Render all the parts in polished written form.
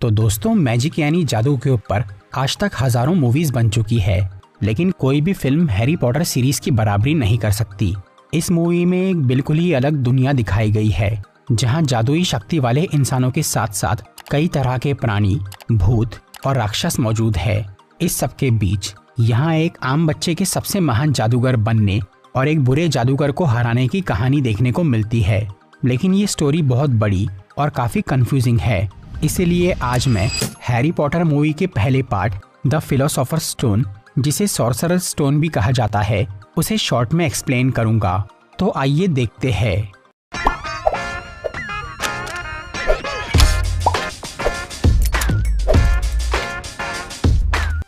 तो दोस्तों, मैजिक यानी जादू के ऊपर आज तक हजारों मूवीज बन चुकी है, लेकिन कोई भी फिल्म हैरी पॉटर सीरीज की बराबरी नहीं कर सकती। इस मूवी में एक बिल्कुल ही अलग दुनिया दिखाई गई है, जहां जादुई शक्ति वाले इंसानों के साथ साथ कई तरह के प्राणी, भूत और राक्षस मौजूद है। इस सब के बीच यहाँ एक आम बच्चे के सबसे महान जादूगर बनने और एक बुरे जादूगर को हराने की कहानी देखने को मिलती है। लेकिन ये स्टोरी बहुत बड़ी और काफी कंफ्यूजिंग है, इसीलिए आज मैं हैरी पॉटर मूवी के पहले पार्ट द फिलोसोफर्स स्टोन, जिसे सॉर्सरर्स स्टोन भी कहा जाता है, उसे शॉर्ट में एक्सप्लेन करूंगा। तो आइए देखते हैं।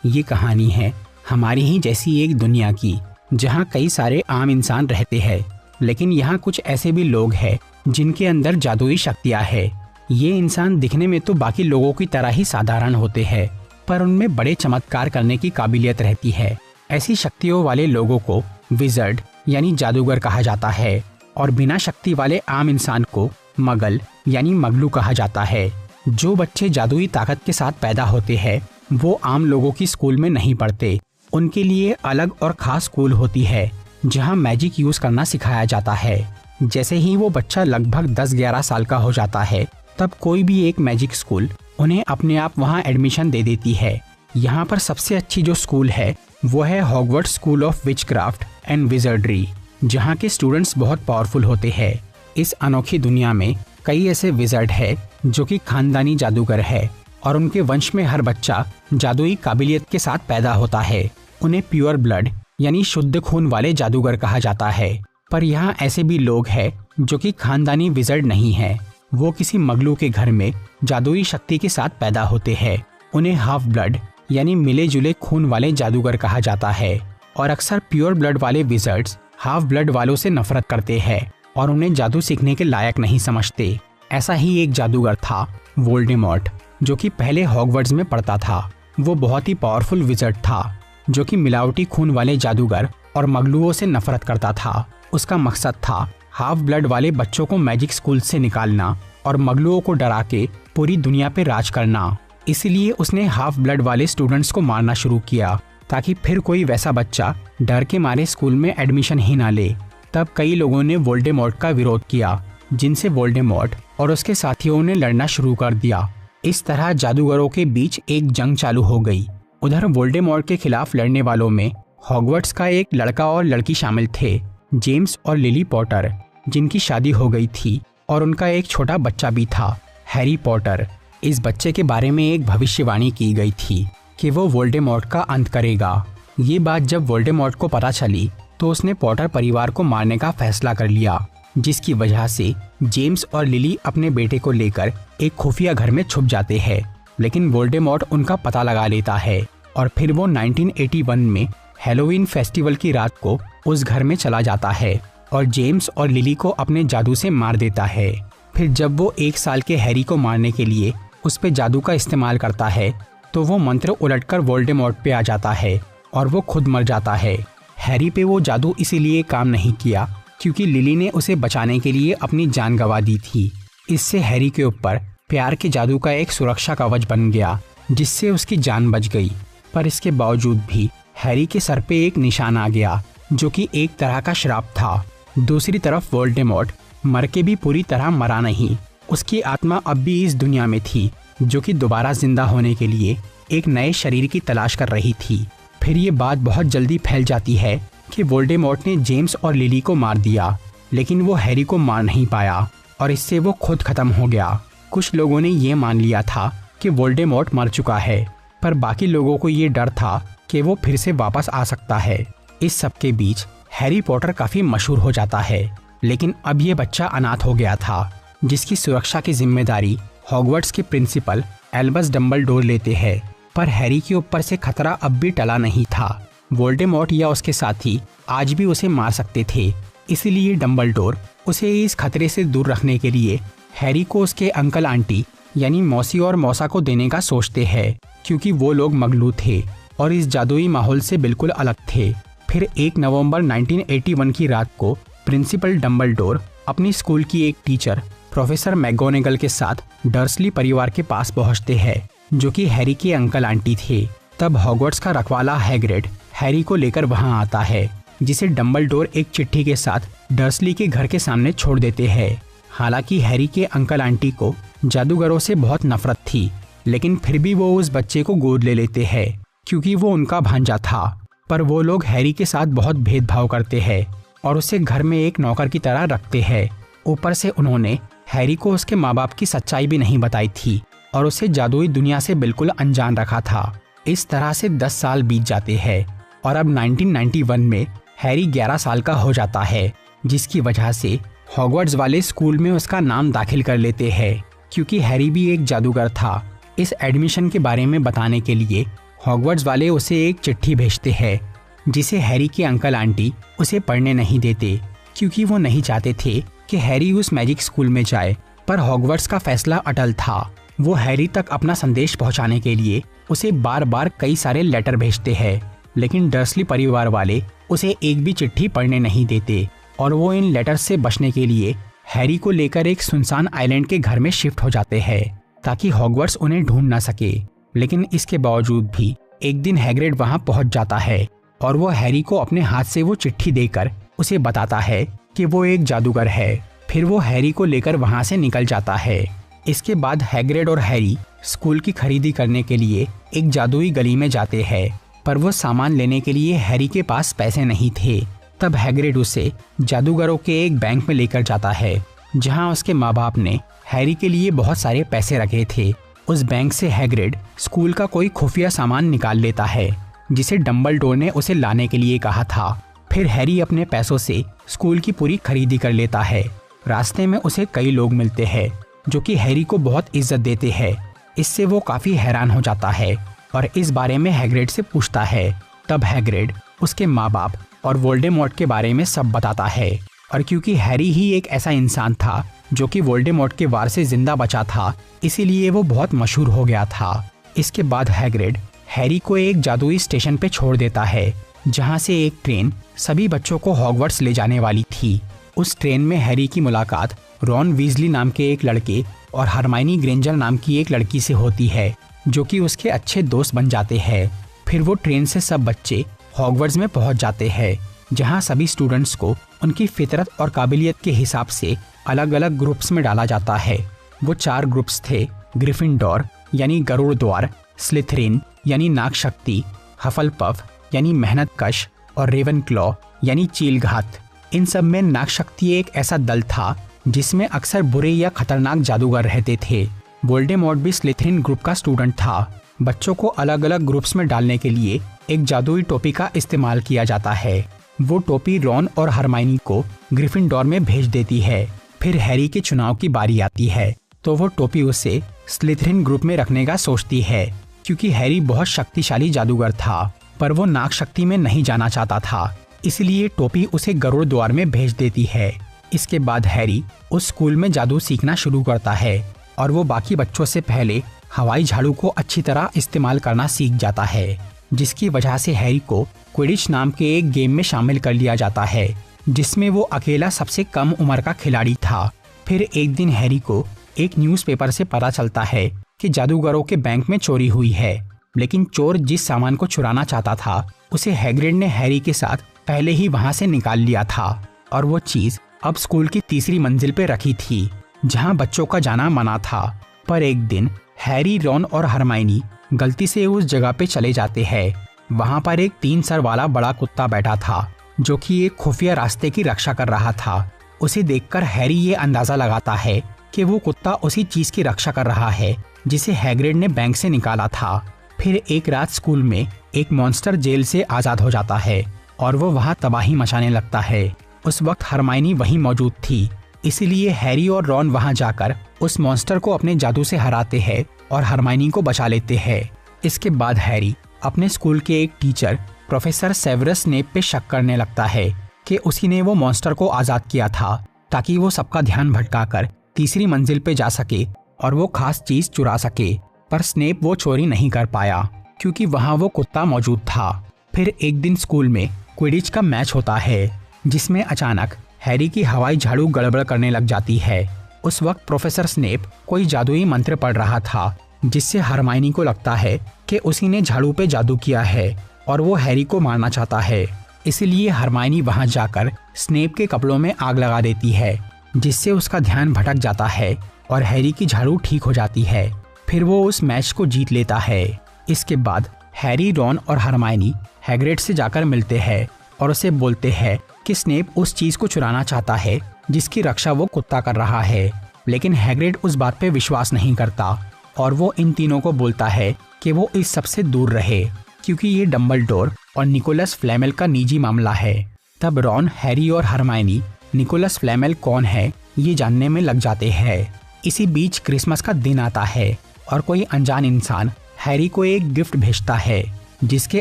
ये कहानी है हमारी ही जैसी एक दुनिया की, जहाँ कई सारे आम इंसान रहते हैं, लेकिन यहाँ कुछ ऐसे भी लोग हैं जिनके अंदर जादुई शक्तियाँ हैं। ये इंसान दिखने में तो बाकी लोगों की तरह ही साधारण होते हैं, पर उनमें बड़े चमत्कार करने की काबिलियत रहती है। ऐसी शक्तियों वाले लोगों को विजर्ड यानी जादूगर कहा जाता है, और बिना शक्ति वाले आम इंसान को मगल यानी मगलू कहा जाता है। जो बच्चे जादुई ताकत के साथ पैदा होते हैं वो आम लोगों की स्कूल में नहीं पढ़ते। उनके लिए अलग और खास स्कूल होती है, जहाँ मैजिक यूज करना सिखाया जाता है। जैसे ही वो बच्चा लगभग 10-11 साल का हो जाता है, तब कोई भी एक मैजिक स्कूल उन्हें अपने आप वहाँ एडमिशन दे देती है। यहाँ पर सबसे अच्छी जो स्कूल है वो है Hogwarts school of witchcraft and विजर्डरी, जहाँ के स्टूडेंट्स बहुत पावरफुल होते हैं। इस अनोखी दुनिया में कई ऐसे विजर्ड है जो कि खानदानी जादूगर है, और उनके वंश में हर बच्चा जादुई काबिलियत के साथ पैदा होता है। उन्हें प्योर ब्लड यानी शुद्ध खून वाले जादूगर कहा जाता है। पर यहाँ ऐसे भी लोग हैं जो कि खानदानी विजर्ड नहीं है, वो किसी मगलू के घर में जादुई शक्ति के साथ पैदा होते हैं। उन्हें हाफ ब्लड यानी मिले जुले खून वाले जादूगर कहा जाता है, और अक्सर प्योर ब्लड वाले विजर्ड्स हाफ ब्लड वालों से नफरत करते हैं और उन्हें जादू सीखने के लायक नहीं समझते। ऐसा ही एक जादूगर था वोल्डेमॉर्ट, जो कि पहले हॉगवर्ट्स में पढ़ता था। वो बहुत ही पावरफुल विजर्ड था, जो कि मिलावटी खून वाले जादूगर और मगलुओं से नफरत करता था। उसका मकसद था हाफ ब्लड वाले बच्चों को मैजिक स्कूल से निकालना और मगलुओं को डरा के पूरी दुनिया पे राज करना। इसलिए उसने हाफ ब्लड वाले स्टूडेंट्स को मारना शुरू किया, ताकि फिर कोई वैसा बच्चा डर के मारे स्कूल में एडमिशन ही ना ले। तब कई लोगों ने वोल्डेमॉर्ट का विरोध किया, जिनसे वोल्डेमॉर्ट और उसके साथियों ने लड़ना शुरू कर दिया। इस तरह जादूगरों के बीच एक जंग चालू हो गई। उधर वोल्डेमॉर्ट के खिलाफ लड़ने वालों में हॉगवर्ट्स का एक लड़का और लड़की शामिल थे, जेम्स और लिली पॉटर, जिनकी शादी हो गई थी और उनका एक छोटा बच्चा भी था, हैरी पॉटर। इस बच्चे के बारे में एक भविष्यवाणी की गई थी कि वो वोल्डेमॉर्ट का अंत करेगा। ये बात जब वोल्डेमॉर्ट को पता चली तो उसने पॉटर परिवार को मारने का फैसला कर लिया, जिसकी वजह से जेम्स और लिली अपने बेटे को लेकर एक खुफिया घर में छुप जाते हैं। लेकिन वोल्डेमॉर्ट उनका पता लगा लेता है और फिर वो 1981 में हैलोवीन फेस्टिवल की रात को उस घर में चला जाता है और जेम्स और लिली को अपने जादू से मार देता है। फिर जब वो 1 साल के हैरी को मारने के लिए उस पे जादू का इस्तेमाल करता है, तो वो मंत्र उलटकर वोल्डेमॉर्ट पे आ जाता है और वो खुद मर जाता है। हैरी पे वो जादू इसीलिए काम नहीं किया क्योंकि लिली ने उसे बचाने के लिए अपनी जान गंवा दी थी। इससे हैरी के ऊपर प्यार के जादू का एक सुरक्षा कवच बन गया, जिससे उसकी जान बच गई। पर इसके बावजूद भी हैरी के सर पे एक निशान आ गया, जो कि एक तरह का श्राप था। दूसरी तरफ वोल्डेमॉर्ट मर के भी पूरी तरह मरा नहीं। उसकी आत्मा अब भी इस दुनिया में थी, जो कि दोबारा जिंदा होने के लिए एक नए शरीर की तलाश कर रही थी। फिर ये बात बहुत जल्दी फैल जाती है कि वोल्डेमॉर्ट ने जेम्स और लिली को मार दिया, लेकिन वो हैरी को मार नहीं पाया और इससे वो खुद खत्म हो गया। कुछ लोगों ने ये मान लिया था कि वोल्डेमॉर्ट मर चुका है, पर बाकी लोगों को ये डर था कि वो फिर से वापस आ सकता है। इस सब के बीच हैरी पॉटर काफी मशहूर हो जाता है, लेकिन अब ये बच्चा अनाथ हो गया था, जिसकी सुरक्षा की जिम्मेदारी हॉगवर्ट्स के प्रिंसिपल एल्बस डम्बलडोर लेते हैं। पर हैरी के ऊपर से खतरा अब भी टला नहीं था। वोल्डेमॉर्ट या उसके साथी आज भी उसे मार सकते थे, इसलिए डम्बलडोर उसे इस खतरे से दूर रखने के लिए हैरी को उसके अंकल आंटी यानी मौसी और मौसा को देने का सोचते हैं, क्योंकि वो लोग मगलू थे और इस जादुई माहौल से बिल्कुल अलग थे। फिर 1 नवंबर 1981 की रात को प्रिंसिपल डम्बलडोर अपनी स्कूल की एक टीचर प्रोफेसर मैगोनेगल के साथ डर्सली परिवार के पास पहुंचते हैं, जो कि हैरी के अंकल आंटी थे। तब हॉगवर्ट्स का रखवाला हैग्रिड हैरी को लेकर वहां आता है, जिसे डंबलडोर एक चिट्ठी के साथ डर्सली के घर के सामने छोड़ देते हैं। हालांकि हैरी के अंकल आंटी को जादूगरों से बहुत नफरत थी, लेकिन फिर भी वो उस बच्चे को गोद ले लेते हैं क्योंकि वो उनका भांजा था। पर वो लोग हैरी के साथ बहुत भेदभाव करते हैं और उसे घर में एक नौकर की तरह रखते हैं। ऊपर से उन्होंने हैरी को उसके माँ बाप की सच्चाई भी नहीं बताई थी और उसे जादुई दुनिया से बिल्कुल अनजान रखा था। इस तरह से 10 साल बीत जाते हैं और अब 1991 में हैरी 11 साल का हो जाता है, जिसकी वजह से हॉगवर्ट्स वाले स्कूल में उसका नाम दाखिल कर लेते हैं क्योंकि हैरी भी एक जादूगर था। इस एडमिशन के बारे में बताने के लिए हॉगवर्ट्स वाले उसे एक चिट्ठी भेजते हैं, जिसे हैरी के अंकल आंटी उसे पढ़ने नहीं देते क्योंकि वो नहीं चाहते थे कि हैरी उस मैजिक स्कूल में जाए। पर हॉगवर्ट्स का फैसला अटल था। वो हैरी तक अपना संदेश पहुंचाने के लिए उसे बार बार कई सारे लेटर भेजते हैं, लेकिन डर्सली परिवार वाले उसे एक भी चिट्ठी पढ़ने नहीं देते और वो इन लेटर्स से बचने के लिए हैरी को लेकर एक सुनसान आइलैंड के घर में शिफ्ट हो जाते हैं ताकि हॉगवर्ट्स उन्हें ढूंढ ना सके। लेकिन इसके बावजूद भी एक दिन हैग्रिड वहां पहुंच जाता है और वो हैरी को अपने हाथ से वो चिट्ठी देकर उसे बताता है कि वो एक जादूगर है। फिर वो हैरी को लेकर वहां से निकल जाता है। इसके बाद हैग्रिड और हैरी स्कूल की खरीदी करने के लिए एक जादुई गली में जाते हैं, पर वो सामान लेने के लिए हैरी के पास पैसे नहीं थे। तब हैग्रिड उसे जादूगरों के एक बैंक में लेकर जाता है, जहां उसके माँ बाप ने हैरी के लिए बहुत सारे पैसे रखे थे। उस बैंक से हैग्रिड स्कूल का कोई खुफिया सामान निकाल लेता है, जिसे डंबलडोर ने उसे लाने के लिए कहा था। फिर हैरी अपने पैसों से स्कूल की पूरी खरीदी कर लेता है। रास्ते में उसे कई लोग मिलते हैं जो कि हैरी को बहुत इज्जत देते हैं। इससे वो काफी हैरान हो जाता है और इस बारे में हैग्रिड से पूछता है। तब हैग्रिड उसके माँ बाप और वोल्डेमॉर्ट के बारे में सब बताता है, और क्योंकि हैरी ही एक ऐसा इंसान था जो कि वोल्डेमॉर्ट के वार से जिंदा बचा था, इसीलिए वो बहुत मशहूर हो गया था। इसके बाद हैग्रिड हैरी को एक जादुई स्टेशन पे छोड़ देता है, जहां से एक ट्रेन सभी बच्चों को हॉगवर्ट्स ले जाने वाली थी। उस ट्रेन में हैरी की मुलाकात रॉन वीजली नाम के एक लड़के और हरमाइनी ग्रेंजर नाम की एक लड़की से होती है, जो कि उसके अच्छे दोस्त बन जाते हैं। फिर वो ट्रेन से सब बच्चे हॉगवर्ट्स में पहुंच जाते हैं, जहां सभी स्टूडेंट्स को उनकी फितरत और काबिलियत के हिसाब से अलग अलग ग्रुप्स में डाला जाता है। वो 4 ग्रुप्स थे: ग्रिफिंडोर यानी गरुड़ द्वार, स्लिथरिन यानी नागशक्ति, हफलपफ यानी मेहनतकश और रेवनक्लॉ यानी चीलघात। इन सब में नागशक्ति एक ऐसा दल था जिसमें अक्सर बुरे या खतरनाक जादूगर रहते थे। वोल्डेमॉर्ट भी स्लिथरिन ग्रुप का स्टूडेंट था। बच्चों को अलग अलग ग्रुप्स में डालने के लिए एक जादुई टोपी का इस्तेमाल किया जाता है। वो टोपी रॉन और हरमाइनी को ग्रिफिंडोर में भेज देती है। फिर हैरी के चुनाव की बारी आती है, तो वो टोपी उसे स्लिथरिन ग्रुप में रखने का सोचती है, क्योंकि हैरी बहुत शक्तिशाली जादूगर था, पर वो नागशक्ति में नहीं जाना चाहता था, इसलिए टोपी उसे गरुड़ द्वार में भेज देती है। इसके बाद हैरी उस स्कूल में जादू सीखना शुरू करता है और वो बाकी बच्चों से पहले हवाई झाड़ू को अच्छी तरह इस्तेमाल करना सीख जाता है, जिसकी वजह से हैरी को क्विडिच नाम के एक गेम में शामिल कर लिया जाता है, जिसमें वो अकेला सबसे कम उम्र का खिलाड़ी था। फिर एक दिन हैरी को एक न्यूज़पेपर से पता चलता है कि जादूगरों के बैंक में चोरी हुई है, लेकिन चोर जिस सामान को चुराना चाहता था उसे हैग्रिड ने हैरी के साथ पहले ही वहां से निकाल लिया था, और वो चीज अब स्कूल की तीसरी मंजिल पे रखी थी, जहां बच्चों का जाना मना था। पर एक दिन हैरी, रॉन और हरमाइनी गलती से उस जगह पे चले जाते हैं। वहां पर एक 3 सर वाला बड़ा कुत्ता बैठा था, जो कि एक खुफिया रास्ते की रक्षा कर रहा था। उसे देखकर हैरी ये अंदाजा लगाता है कि वो कुत्ता उसी चीज की रक्षा कर रहा है जिसे हैग्रिड ने बैंक से निकाला था। फिर एक रात स्कूल में एक मॉन्स्टर जेल से आजाद हो जाता है और वो वहां तबाही मचाने लगता है। उस वक्त हरमाइनी वहीं मौजूद थी, इसीलिए हैरी और रॉन वहां जाकर उस मॉन्स्टर को अपने जादू से हराते हैं और हरमाइनी को बचा लेते हैं। इसके बाद हैरी अपने स्कूल के एक टीचर प्रोफेसर सेवरस स्नेप पे शक करने लगता है कि उसी ने वो मॉन्स्टर को आजाद किया था ताकि वो सबका ध्यान भटकाकर तीसरी मंजिल पे जा सके और वो खास चीज चुरा सके। पर स्नेप वो चोरी नहीं कर पाया क्योंकि वहां वो कुत्ता मौजूद था। फिर एक दिन स्कूल में क्विडिच का मैच होता है, जिसमें अचानक हैरी की हवाई झाड़ू गड़बड़ करने लग जाती है उस वक्त प्रोफेसर स्नेप कोई जादुई मंत्र पढ़ रहा था, जिससे हरमाइनी को लगता है कि उसी ने झाड़ू पे जादू किया है और वो हैरी को मारना चाहता है। इसीलिए हरमाइनी वहां जाकर स्नेप के कपड़ों में आग लगा देती है, जिससे उसका ध्यान भटक जाता है और हैरी की झाड़ू ठीक हो जाती है। फिर वो उस मैच को जीत लेता है। इसके बाद हैरी, रॉन और हरमाइनी हैग्रिड से जाकर मिलते हैं और उसे बोलते हैं कि स्नेप उस चीज को चुराना चाहता है जिसकी रक्षा वो कुत्ता कर रहा है। लेकिन हैग्रिड उस बात पे विश्वास नहीं करता और वो इन तीनों को बोलता है कि वो इस सब से दूर रहे, क्योंकि ये डंबलडोर और निकोलस फ्लैमेल का निजी मामला है। तब रॉन, हैरी और हरमाइनी निकोलस फ्लैमेल कौन है ये जानने में लग जाते हैं। इसी बीच क्रिसमस का दिन आता है और कोई अनजान इंसान हैरी को एक गिफ्ट भेजता है, जिसके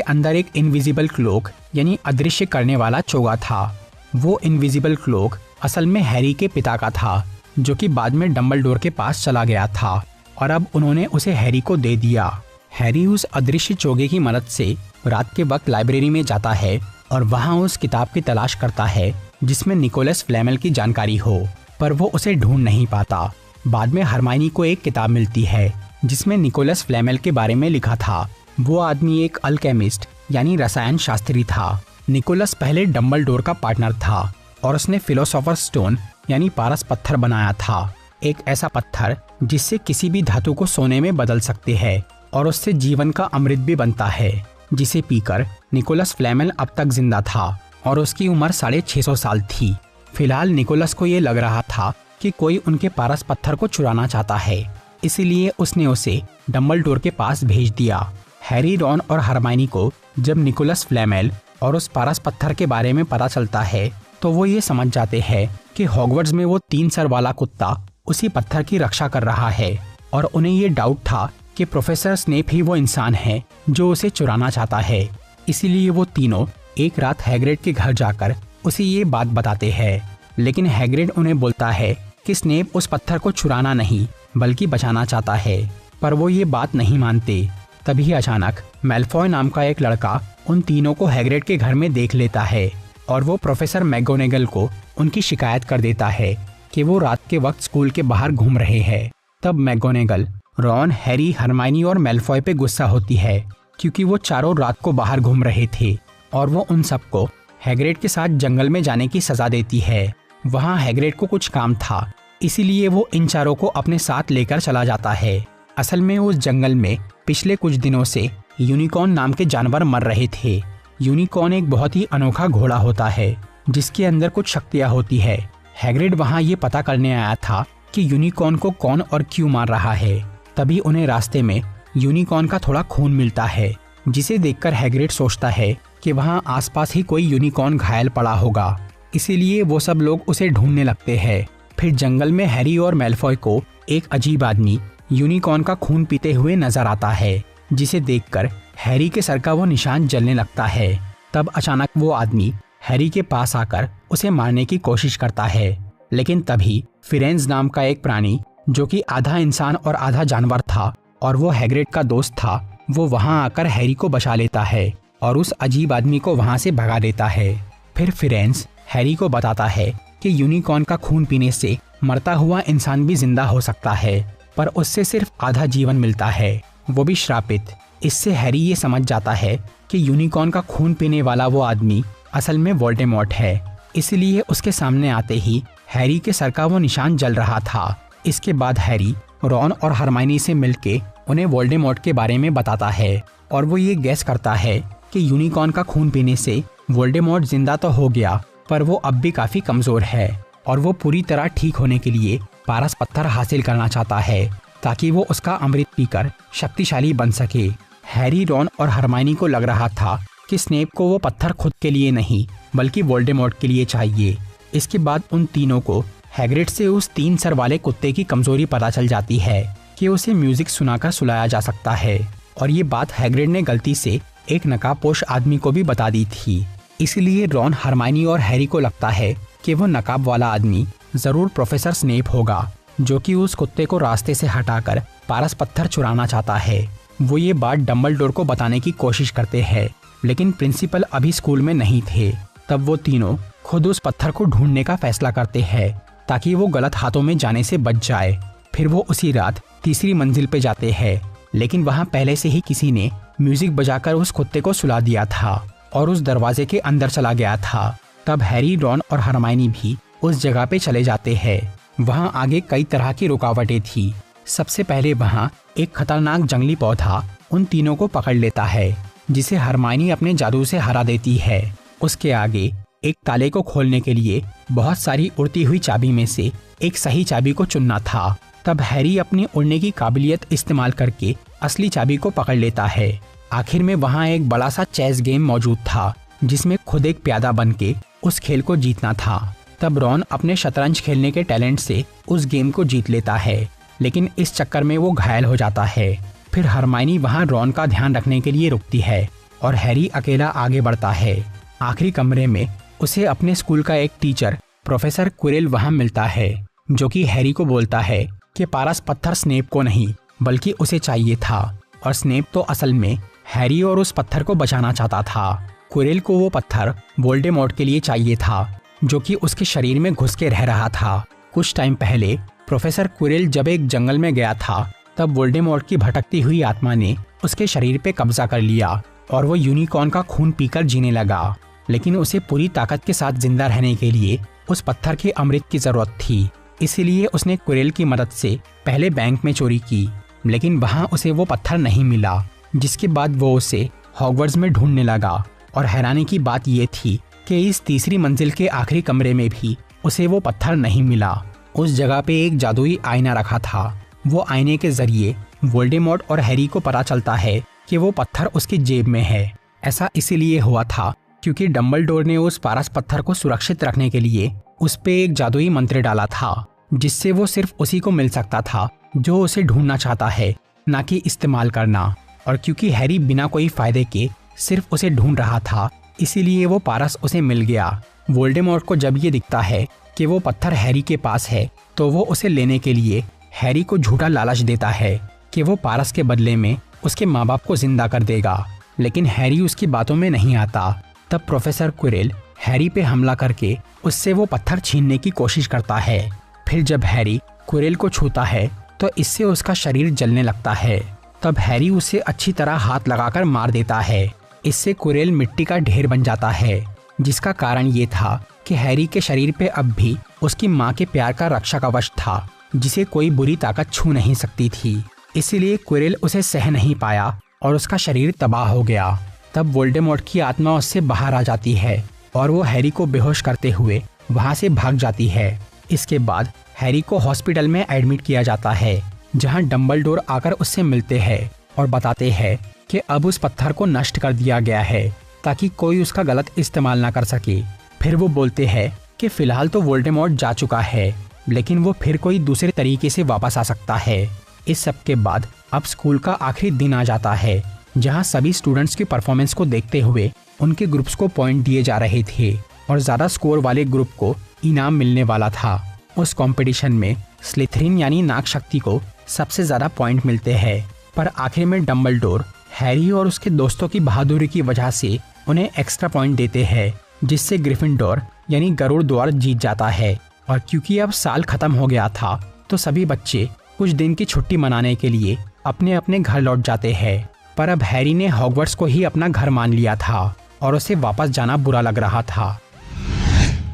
अंदर एक इनविजिबल क्लोक यानी अदृश्य करने वाला चोगा था। वो इनविजिबल क्लोक असल में हैरी के पिता का था, जो कि बाद में डंबलडोर के पास चला गया था और अब उन्होंने उसे हैरी को दे दिया। हैरी उस अदृश्य चोगे की मदद से रात के वक्त लाइब्रेरी में जाता है और वहाँ उस किताब की तलाश करता है जिसमें निकोलस फ्लैमेल की जानकारी हो, पर वो उसे ढूंढ नहीं पाता। बाद में हरमाइनी को एक किताब मिलती है जिसमें निकोलस फ्लैमेल के बारे में लिखा था। वो आदमी एक अल्केमिस्ट यानी रसायन शास्त्री था। निकोलस पहले डंबलडोर का पार्टनर था और उसने फिलोसोफर स्टोन यानी पारस पत्थर बनाया था, एक ऐसा पत्थर जिससे किसी भी धातु को सोने में बदल सकते हैं और उससे जीवन का अमृत भी बनता है, जिसे पीकर निकोलस फ्लैमेल अब तक जिंदा था और उसकी उम्र 650 साल थी। फिलहाल निकोलस को ये लग रहा था कि कोई उनके पारस पत्थर को चुराना चाहता है, इसीलिए उसने उसे डंबलडोर के पास भेज दिया। हैरी, रॉन और हरमाइनी को जब निकोलस फ्लैमेल और उस पारस पत्थर के बारे में पता चलता है तो वो ये समझ जाते हैं कि हॉगवर्ट्स में वो 3 सर वाला कुत्ता उसी पत्थर की रक्षा कर रहा है और उन्हें ये डाउट था कि प्रोफेसर स्नेप ही वो इंसान है जो उसे चुराना चाहता है। इसीलिए वो तीनों एक रात हैग्रिड के घर जाकर उसे ये बात बताते हैं, लेकिन हैग्रिड उन्हें बोलता है कि स्नेप उस पत्थर को चुराना नहीं बल्कि बचाना चाहता है, पर वो ये बात नहीं मानते। तभी अचानक मैलफॉय नाम का एक लड़का उन तीनों को हैग्रिड के घर में देख लेता है और वो प्रोफेसर मैगोनेगल को उनकी शिकायत कर देता है कि वो रात के वक्त स्कूल के बाहर घूम रहे हैं। तब मैगोनेगल रॉन, हैरी, हरमाइनी और मैलफॉय पे गुस्सा होती है, क्योंकि वो चारों रात को बाहर घूम रहे थे और वो उन सबको हैग्रिड के साथ जंगल में जाने की सजा देती है। वहाँ हैग्रिड को कुछ काम था, इसीलिए वो इन चारों को अपने साथ लेकर चला जाता है। असल में उस जंगल में पिछले कुछ दिनों से यूनिकॉर्न नाम के जानवर मर रहे थे। यूनिकॉर्न एक बहुत ही अनोखा घोड़ा होता है जिसके अंदर कुछ शक्तियाँ होती है। हैग्रिड वहाँ ये पता करने आया था कि यूनिकॉर्न को कौन और क्यों मार रहा है। तभी उन्हें रास्ते में यूनिकॉर्न का थोड़ा खून मिलता है, जिसे देखकर हैग्रिड सोचता है कि वहाँ आसपास ही कोई यूनिकॉर्न घायल पड़ा होगा। इसीलिए वो सब लोग उसे ढूंढने लगते हैं। फिर जंगल में हैरी और मैलफॉय को एक अजीब आदमी यूनिकॉर्न का खून पीते हुए नजर आता है, जिसे देखकर हैरी के सर का वो निशान जलने लगता है। तब अचानक वो आदमी हैरी के पास आकर उसे मारने की कोशिश करता है, लेकिन तभी फिरेंज नाम का एक प्राणी जो कि आधा इंसान और आधा जानवर था और वो हैग्रिड का दोस्त था, वो वहां आकर हैरी को बचा लेता है और उस अजीब आदमी को वहां से भगा देता है। फिर फिरेंज हैरी को बताता है कि यूनिकॉर्न का खून पीने से मरता हुआ इंसान भी जिंदा हो सकता है, पर उससे सिर्फ आधा जीवन मिलता है, वो भी श्रापित। इससे हैरी ये समझ जाता है कि यूनिकॉर्न का खून पीने वाला वो आदमी असल में वोल्डेमॉर्ट है। इसलिए उसके सामने आते ही हैरी के सर का वो निशान जल रहा था। इसके बाद हैरी, रॉन और हरमाइनी से मिलके उन्हें वोल्डेमॉर्ट के बारे में बताता है और वो ये गैस करता है कि यूनिकॉर्न का खून पीने से वोल्डेमॉर्ट जिंदा तो हो गया, पर वो अब भी काफी कमजोर है और वो पूरी तरह ठीक होने के लिए पारस पत्थर हासिल करना चाहता है ताकि वो उसका अमृत पीकर शक्तिशाली बन सके। हैरी, रॉन और हरमाइनी को लग रहा था कि स्नेप को वो पत्थर खुद के लिए नहीं बल्कि वोल्डेमॉर्ट के लिए चाहिए। इसके बाद उन तीनों को हैग्रिड से उस 3 सर वाले कुत्ते की कमजोरी पता चल जाती है कि उसे म्यूजिक सुनाकर सुलाया जा सकता है, और ये बात हैग्रिड ने गलती से एक नकाबपोश आदमी को भी बता दी थी। इसलिए रॉन, हरमाइनी और हैरी को लगता है कि वो नकाब वाला आदमी जरूर प्रोफेसर स्नेप होगा, जो कि उस कुत्ते को रास्ते से हटाकर पारस पत्थर चुराना चाहता है। वो ये बात डंबलडोर को बताने की कोशिश करते हैं, लेकिन प्रिंसिपल अभी स्कूल में नहीं थे। तब वो तीनों खुद उस पत्थर को ढूंढने का फैसला करते हैं ताकि वो गलत हाथों में जाने से बच जाए। फिर वो उसी रात तीसरी मंजिल पे जाते हैं, लेकिन वहाँ पहले से ही किसी ने म्यूजिक बजाकर उस कुत्ते को सुला दिया था और उस दरवाजे के अंदर चला गया था। तब हैरी, रॉन और हरमाइनी भी उस जगह पे चले जाते हैं। वहाँ आगे कई तरह की रुकावटें थी। सबसे पहले वहाँ एक खतरनाक जंगली पौधा उन तीनों को पकड़ लेता है, जिसे हरमाइनी अपने जादू से हरा देती है। उसके आगे एक ताले को खोलने के लिए बहुत सारी उड़ती हुई चाबी में से एक सही चाबी को चुनना था। तब हैरी अपनी उड़ने की काबिलियत इस्तेमाल करके असली चाबी को पकड़ लेता है। आखिर में वहाँ एक बड़ा सा चेस गेम मौजूद था, जिसमें खुद एक प्यादा बन के उस खेल को जीतना था। तब रॉन अपने शतरंज खेलने के टैलेंट से उस गेम को जीत लेता है, लेकिन इस चक्कर में वो घायल हो जाता है। फिर हरमाइनी वहाँ रॉन का ध्यान रखने के लिए रुकती है और हैरी अकेला आगे बढ़ता है। आखिरी कमरे में उसे अपने स्कूल का एक टीचर प्रोफेसर क्विरेल वहाँ मिलता है, जो कि हैरी को बोलता है कि पारस पत्थर स्नेप को नहीं बल्कि उसे चाहिए था, और स्नेप तो असल में हैरी और उस पत्थर को बचाना चाहता था। क्विरेल को वो पत्थर वोल्डेमॉर्ट के लिए चाहिए था, जो कि उसके शरीर में घुस के रह रहा था। कुछ टाइम पहले प्रोफेसर क्विरेल जब एक जंगल में गया था, तब वोल्डेमॉर्ट की भटकती हुई आत्मा ने उसके शरीर पे कब्जा कर लिया और वो यूनिकॉर्न का खून पीकर जीने लगा। लेकिन उसे पूरी ताकत के साथ जिंदा रहने के लिए उस पत्थर के अमृत की जरूरत थी। इसीलिए उसने क्विरेल की मदद से पहले बैंक में चोरी की, लेकिन वहाँ उसे वो पत्थर नहीं मिला। जिसके बाद वो उसे हॉगवर्ट्स में ढूंढने लगा, और हैरानी की बात ये थी कि इस तीसरी मंजिल के आखिरी कमरे में भी उसे वो पत्थर नहीं मिला। उस जगह पे एक जादुई आईना रखा था। वो आईने के जरिए वोल्डेमॉर्ट और हैरी को पता चलता है कि वो पत्थर उसकी जेब में है। ऐसा इसीलिए हुआ था क्योंकि डंबलडोर ने उस पारस पत्थर को सुरक्षित रखने के लिए उस पे एक जादुई मंत्र डाला था, जिससे वो सिर्फ उसी को मिल सकता था जो उसे ढूंढना चाहता है, ना कि इस्तेमाल करना। और क्योंकि हैरी बिना कोई फायदे के सिर्फ उसे ढूंढ रहा था, इसीलिए वो पारस उसे मिल गया। वोल्डेमॉर्ट को जब ये दिखता है कि वो पत्थर हैरी के पास है, तो वो उसे लेने के लिए हैरी को झूठा लालच देता है कि वो पारस के बदले में उसके माँ बाप को जिंदा कर देगा। लेकिन हैरी उसकी बातों में नहीं आता। तब प्रोफेसर क्विरेल हैरी पे हमला करके उससे वो पत्थर छीनने की कोशिश करता है। फिर जब हैरी क्विरेल को छूता है तो इससे उसका शरीर जलने लगता है। तब हैरी उसे अच्छी तरह हाथ लगाकर मार देता है। इससे क्विरेल मिट्टी का ढेर बन जाता है, जिसका कारण ये था कि हैरी के शरीर पे अब भी उसकी माँ के प्यार का रक्षा कवच था, जिसे कोई बुरी ताकत छू नहीं सकती थी। इसीलिए क्विरेल उसे सह नहीं पाया और उसका शरीर तबाह हो गया। तब वोल्डेमॉर्ट की आत्मा उससे बाहर आ जाती है और वो हैरी को बेहोश करते हुए वहाँ से भाग जाती है। इसके बाद हैरी को हॉस्पिटल में एडमिट किया जाता है, जहाँ डंबलडोर आकर उससे मिलते हैं और बताते हैं कि अब उस पत्थर को नष्ट कर दिया गया है ताकि कोई उसका गलत इस्तेमाल ना कर सके। फिर वो बोलते हैं कि फिलहाल तो वोल्डेमॉर्ट जा चुका है, लेकिन वो फिर कोई दूसरे तरीके से वापस आ सकता है। इस सब के बाद अब स्कूल का आखिरी दिन आ जाता है, जहां सभी स्टूडेंट्स की परफॉर्मेंस को देखते हुए उनके ग्रुप्स को पॉइंट दिए जा रहे थे और ज़्यादा स्कोर वाले ग्रुप को इनाम मिलने वाला था। उस कंपटीशन में स्लिथरिन यानी नाग शक्ति को सबसे ज़्यादा पॉइंट मिलते हैं, पर आखिर में डंबलडोर हैरी और उसके दोस्तों की बहादुरी की वजह से उन्हें एक्स्ट्रा पॉइंट देते हैं, जिससे ग्रिफिंडोर यानी गरुड़ द्वार जीत जाता है। और क्योंकि अब साल खत्म हो गया था, तो सभी बच्चे कुछ दिन की छुट्टी मनाने के लिए अपने अपने घर लौट जाते हैं। पर अब हैरी ने हॉगवर्ट्स को ही अपना घर मान लिया था और उसे वापस जाना बुरा लग रहा था।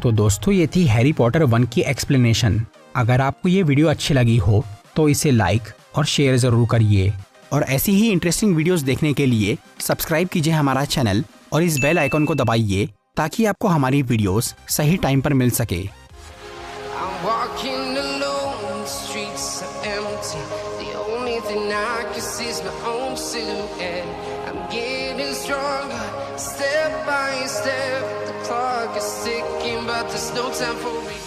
तो दोस्तों, ये थी हैरी पॉटर 1 की एक्सप्लेनेशन। अगर आपको ये वीडियो अच्छी लगी हो तो इसे लाइक और शेयर ज़रूर करिए, और ऐसी ही इंटरेस्टिंग वीडियोस देखने के लिए सब्सक्राइब कीजिए हमारा चैनल और इस बेल आइकन को दबाइए ताकि आपको हमारी वीडियोस सही टाइम पर मिल सके। Step by step, the clock is ticking, but there's no time for me.